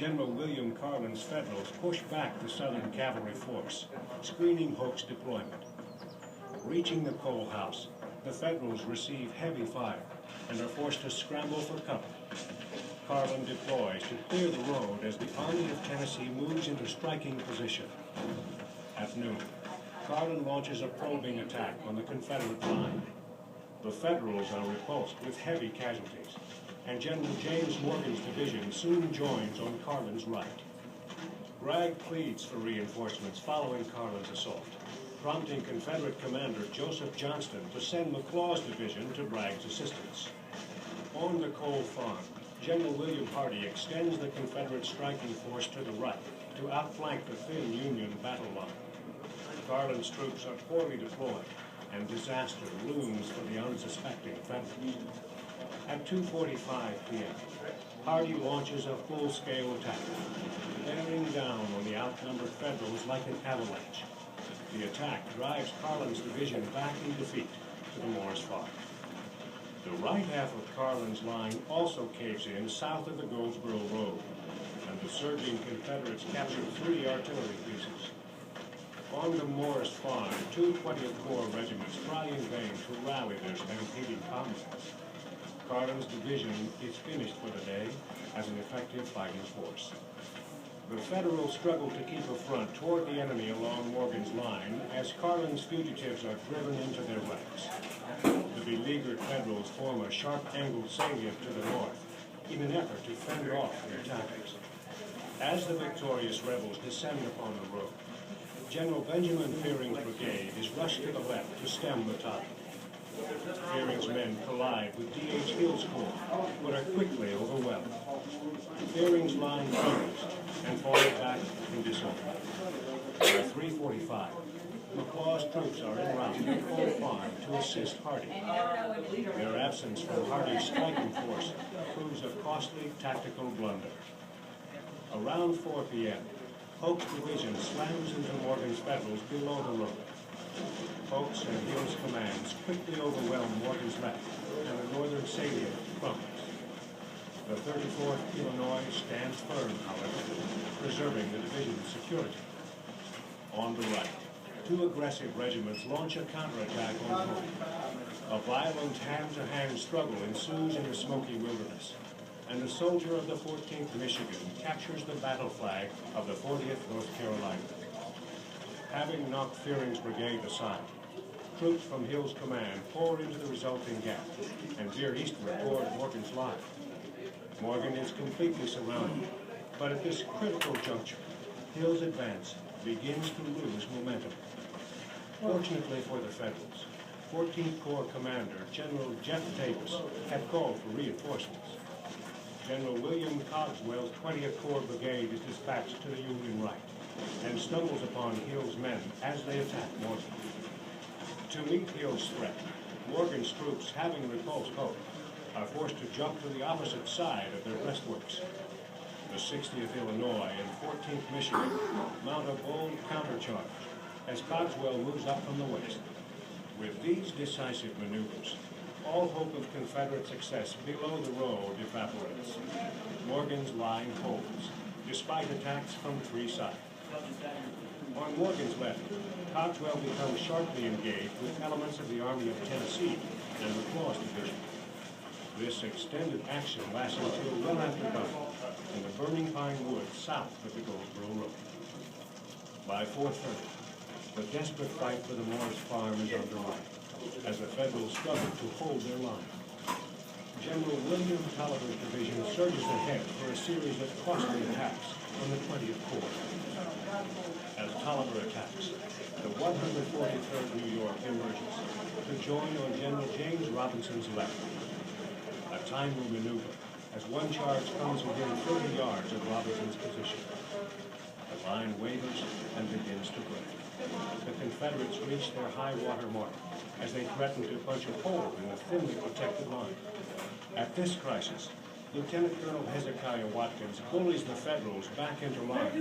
General William Carlin's Federals push back the Southern cavalry force, screening Hoke's deployment. Reaching the coal house, the Federals receive heavy fire and are forced to scramble for cover. Carlin deploys to clear the road as the Army of Tennessee moves into striking position. At noon, Carlin launches a probing attack on the Confederate line. The Federals are repulsed with heavy casualties, and General James Morgan's division soon joins on Carlin's right. Bragg pleads for reinforcements following Carlin's assault, prompting Confederate Commander Joseph Johnston to send McLaws' division to Bragg's assistance. On the Coal Farm, General William Hardee extends the Confederate striking force to the right to outflank the thin Union battle line. Carlin's troops are poorly deployed, and disaster looms for the unsuspecting Federals. At 2:45 p.m., Hardee launches a full-scale attack, bearing down on the outnumbered Federals like an avalanche. The attack drives Carlin's division back in defeat to the Morris Farm. The right half of Carlin's line also caves in south of the Goldsboro Road, and the surging Confederates capture 3 artillery pieces. On the Morris Farm, 2 20th Corps regiments try in vain to rally their stampeding comrades. Carlin's division is finished for the day as an effective fighting force. The Federals struggle to keep a front toward the enemy along Morgan's line as Carlin's fugitives are driven into their ranks. The beleaguered Federals form a sharp-angled salient to the north in an effort to fend off their attackers. As the victorious rebels descend upon the road, General Benjamin Fearing's brigade is rushed to the left to stem the tide. Fearing's men collide with D.H. Hill's corps, but are quickly overwhelmed. Fearing's line crumbles and falls back in disorder. By 3:45, McLaws' troops are en route to the Coal Farm to assist Hardee. Their absence from Hardee's striking force proves a costly tactical blunder. Around 4 p.m., Hoke's division slams into Morgan's Federals below the road. Hoke's and Hill's commands quickly overwhelm Morgan's left, and the northern salient crumbles. The 34th Illinois stands firm, however, preserving the division's security. On the right, 2 aggressive regiments launch a counterattack on Hoke. A violent hand-to-hand struggle ensues in the Smoky Wilderness, and a soldier of the 14th Michigan captures the battle flag of the 40th North Carolina. Having knocked Fearing's brigade aside, troops from Hill's command pour into the resulting gap and veer eastward toward Morgan's line. Morgan is completely surrounded, but at this critical juncture, Hill's advance begins to lose momentum. Fortunately for the Federals, 14th Corps Commander General Jeff Davis had called for reinforcements. General William Cogswell's 20th Corps Brigade is dispatched to the Union right and stumbles upon Hill's men as they attack Morgan. To meet Hill's threat, Morgan's troops, having repulsed Hoke, are forced to jump to the opposite side of their breastworks. The 60th Illinois and 14th Michigan mount a bold countercharge as Cogswell moves up from the west. With these decisive maneuvers, all hope of Confederate success below the road evaporates. Morgan's line holds, despite attacks from 3 sides. On Morgan's left, Cogswell becomes sharply engaged with elements of the Army of Tennessee and McLaws' division. This extended action lasts until well after dark in the burning pine woods south of the Goldsboro Road. By 4:30, the desperate fight for the Morris Farm is underway as the Federals struggle to hold their line. General William Tolliver's division surges ahead for a series of costly attacks on the 20th Corps. As Tolliver attacks, the 143rd New York emerges to join on General James Robinson's left. A timely maneuver as one charge comes within 30 yards of Robinson's position. The line wavers and begins to break. The Confederates reach their high water mark as they threaten to punch a hole in the thinly protected line. At this crisis, Lieutenant Colonel Hezekiah Watkins bullies the Federals back into line.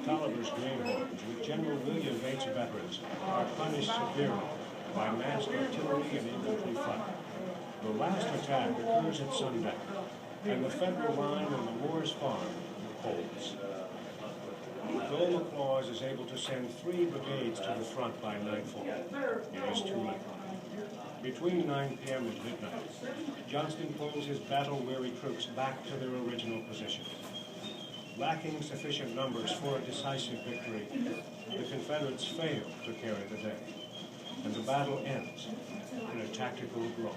Tolliver's Greenhorns, with General William Bates veterans, are punished severely by massed artillery and infantry fire. The last attack occurs at sundown, and the Federal line on the Morris Farm holds. Though McLaws is able to send 3 brigades to the front by nightfall, it is too late. Between 9 p.m. and midnight, Johnston pulls his battle-weary troops back to their original positions. Lacking sufficient numbers for a decisive victory, the Confederates fail to carry the day, and the battle ends in a tactical draw.